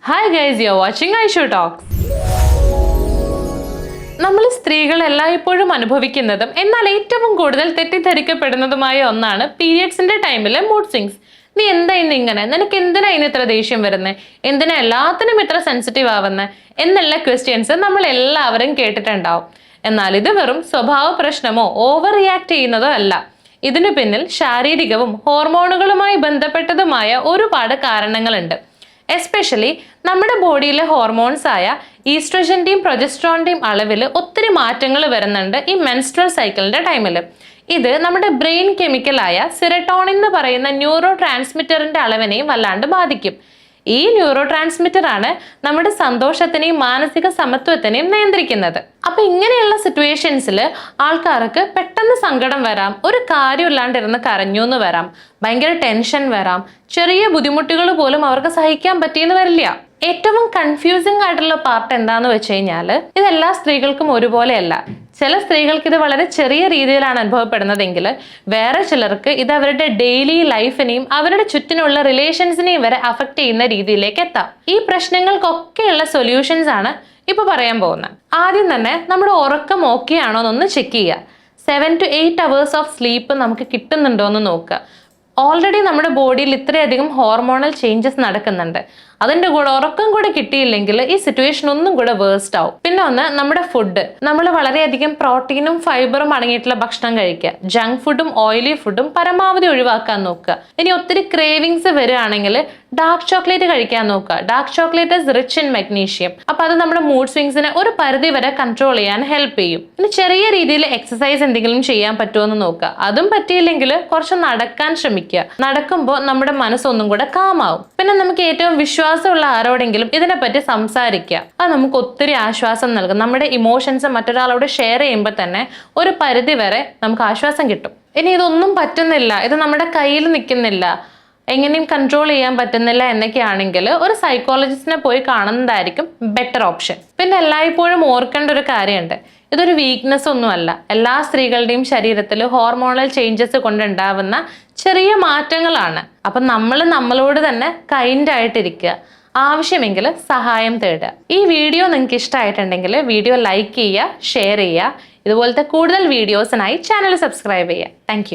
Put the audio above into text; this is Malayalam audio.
Hi guys, you're watching Aishu Talks. നമ്മൾ സ്ത്രീകൾ എല്ലായ്പ്പോഴും അനുഭവിക്കുന്നതും എന്നാൽ ഏറ്റവും കൂടുതൽ തെറ്റിദ്ധരിക്കപ്പെടുന്നതുമായ ഒന്നാണ് പീരിയഡ്സിന്റെ ടൈമിലെ മൂഡ് സ്വിങ്സ്. നീ എന്താ ഇന്ന് ഇങ്ങനെ, നിനക്ക് എന്തിനാ ഇന്ന് ഇത്ര ദേഷ്യം വരുന്നത്, എന്തിനാ എല്ലാത്തിനും ഇത്ര സെൻസിറ്റീവ് ആവുന്നത് എന്നുള്ള ക്വസ്റ്റ്യൻസ് നമ്മൾ എല്ലാവരും കേട്ടിട്ടുണ്ടാവും. എന്നാൽ ഇത് വെറും സ്വഭാവ പ്രശ്നമോ ഓവർ റിയാക്ട് ചെയ്യുന്നതോ അല്ല. ഇതിനു പിന്നിൽ ശാരീരികവും ഹോർമോണുകളുമായി ബന്ധപ്പെട്ടതുമായ ഒരുപാട് കാരണങ്ങളുണ്ട്. എസ്പെഷ്യലി നമ്മുടെ ബോഡിയിലെ ഹോർമോൺസ് ആയ ഈസ്ട്രജന്റെയും പ്രൊജസ്ട്രോണിന്റെയും അളവിൽ ഒത്തിരി മാറ്റങ്ങൾ വരുന്നുണ്ട് ഈ മെൻസ്ട്രൽ സൈക്കിളിന്റെ ടൈമിൽ. ഇത് നമ്മുടെ ബ്രെയിൻ കെമിക്കലായ സെറട്ടോണിൻ എന്ന് പറയുന്ന ന്യൂറോ ട്രാൻസ്മിറ്ററിന്റെ അളവിനെയും വല്ലാണ്ട് ബാധിക്കും. ഈ ന്യൂറോ ട്രാൻസ്മിറ്റർ ആണ് നമ്മുടെ സന്തോഷത്തിനെയും മാനസിക സമത്വത്തിനെയും നിയന്ത്രിക്കുന്നത്. അപ്പൊ ഇങ്ങനെയുള്ള സിറ്റുവേഷൻസിൽ ആൾക്കാർക്ക് പെട്ടെന്ന് സങ്കടം വരാം, ഒരു കാര്യമില്ലാണ്ടിരുന്ന് കരഞ്ഞു എന്ന് വരാം, ഭയങ്കര ടെൻഷൻ വരാം, ചെറിയ ബുദ്ധിമുട്ടുകൾ പോലും അവർക്ക് സഹിക്കാൻ പറ്റിയെന്ന് വരില്ല. ഏറ്റവും കൺഫ്യൂസിംഗ് ആയിട്ടുള്ള പാർട്ട് എന്താന്ന് വെച്ച് കഴിഞ്ഞാൽ ഇതെല്ലാ സ്ത്രീകൾക്കും ഒരുപോലെയല്ല. ചില സ്ത്രീകൾക്ക് ഇത് വളരെ ചെറിയ രീതിയിലാണ് അനുഭവപ്പെടുന്നതെങ്കിൽ വേറെ ചിലർക്ക് ഇത് അവരുടെ ഡെയിലി ലൈഫിനെയും അവരുടെ ചുറ്റിനുള്ള റിലേഷൻസിനെയും വരെ അഫക്റ്റ് ചെയ്യുന്ന രീതിയിലേക്ക് എത്താം. ഈ പ്രശ്നങ്ങൾക്കൊക്കെയുള്ള സൊല്യൂഷൻസ് ആണ് ഇപ്പൊ പറയാൻ പോകുന്നത്. ആദ്യം തന്നെ നമ്മുടെ ഉറക്കം ഓക്കെ ആണോ എന്നൊന്ന് ചെക്ക് ചെയ്യുക. 7 to 8 hours ഓഫ് സ്ലീപ്പ് നമുക്ക് കിട്ടുന്നുണ്ടോ എന്ന് നോക്കുക. ഓൾറെഡി നമ്മുടെ ബോഡിയിൽ ഇത്രയധികം ഹോർമോണൽ ചേഞ്ചസ് നടക്കുന്നുണ്ട്. അതിൻ്റെ കൂടെ ഉറക്കം കൂടെ കിട്ടിയില്ലെങ്കിൽ ഈ സിറ്റുവേഷൻ ഒന്നും കൂടെ വേഴ്സ്റ്റ് ആവും. പിന്നെ ഒന്ന്, നമ്മുടെ ഫുഡ്. നമ്മൾ വളരെയധികം പ്രോട്ടീനും ഫൈബറും അടങ്ങിയിട്ടുള്ള ഭക്ഷണം കഴിക്കുക. ജങ്ക് ഫുഡും ഓയിലി ഫുഡും പരമാവധി ഒഴിവാക്കാൻ നോക്കുക. ഇനി ഒത്തിരി ക്രേവിങ്സ് വരികയാണെങ്കിൽ ഡാർക്ക് ചോക്ലേറ്റ് കഴിക്കാൻ നോക്കുക. Dark chocolate is rich in magnesium. അപ്പൊ അത് നമ്മുടെ മൂഡ് സ്വിങ്സിനെ ഒരു പരിധി വരെ കൺട്രോൾ ചെയ്യാൻ ഹെൽപ്പ് ചെയ്യും. ഇനി ചെറിയ രീതിയിൽ എക്സസൈസ് എന്തെങ്കിലും ചെയ്യാൻ പറ്റുമോ എന്ന് നോക്കുക. അതും പറ്റിയില്ലെങ്കിൽ കുറച്ച് നടക്കാൻ ശ്രമിക്കുക. നടക്കുമ്പോൾ നമ്മുടെ മനസ്സൊന്നും കൂടെ കാമാവും. പിന്നെ നമുക്ക് ഏറ്റവും വിശ്വാസമുള്ള ആരോടെങ്കിലും ഇതിനെപ്പറ്റി സംസാരിക്കുക. അത് നമുക്ക് ഒത്തിരി ആശ്വാസം നൽകും. നമ്മുടെ ഇമോഷൻസ് മറ്റൊരാളോട് ഷെയർ ചെയ്യുമ്പോൾ തന്നെ ഒരു പരിധി വരെ നമുക്ക് ആശ്വാസം കിട്ടും. ഇനി ഇതൊന്നും പറ്റുന്നില്ല, ഇത് നമ്മുടെ കയ്യിൽ നിൽക്കുന്നില്ല, എങ്ങനെയും കൺട്രോൾ ചെയ്യാൻ പറ്റുന്നില്ല എന്നൊക്കെയാണെങ്കിൽ ഒരു സൈക്കോളജിസ്റ്റിനെ പോയി കാണുന്നതായിരിക്കും ബെറ്റർ ഓപ്ഷൻ. പിന്നെ എല്ലായ്പ്പോഴും ഓർക്കേണ്ട ഒരു കാര്യമുണ്ട്, ഇതൊരു വീക്ക്നെസ് ഒന്നുമല്ല. എല്ലാ സ്ത്രീകളുടെയും ശരീരത്തിൽ ഹോർമോണൽ ചേഞ്ചസ് കൊണ്ടുണ്ടാവുന്ന ചെറിയ മാറ്റങ്ങളാണ്. അപ്പം നമ്മളോട് തന്നെ കൈൻഡ് ആയിട്ടിരിക്കുക. ആവശ്യമെങ്കിൽ സഹായം തേടുക. ഈ വീഡിയോ നിങ്ങൾക്ക് ഇഷ്ടമായിട്ടുണ്ടെങ്കിൽ വീഡിയോ ലൈക്ക് ചെയ്യുക, ഷെയർ ചെയ്യുക. ഇതുപോലത്തെ കൂടുതൽ വീഡിയോസിനായി ചാനൽ സബ്സ്ക്രൈബ് ചെയ്യുക. താങ്ക്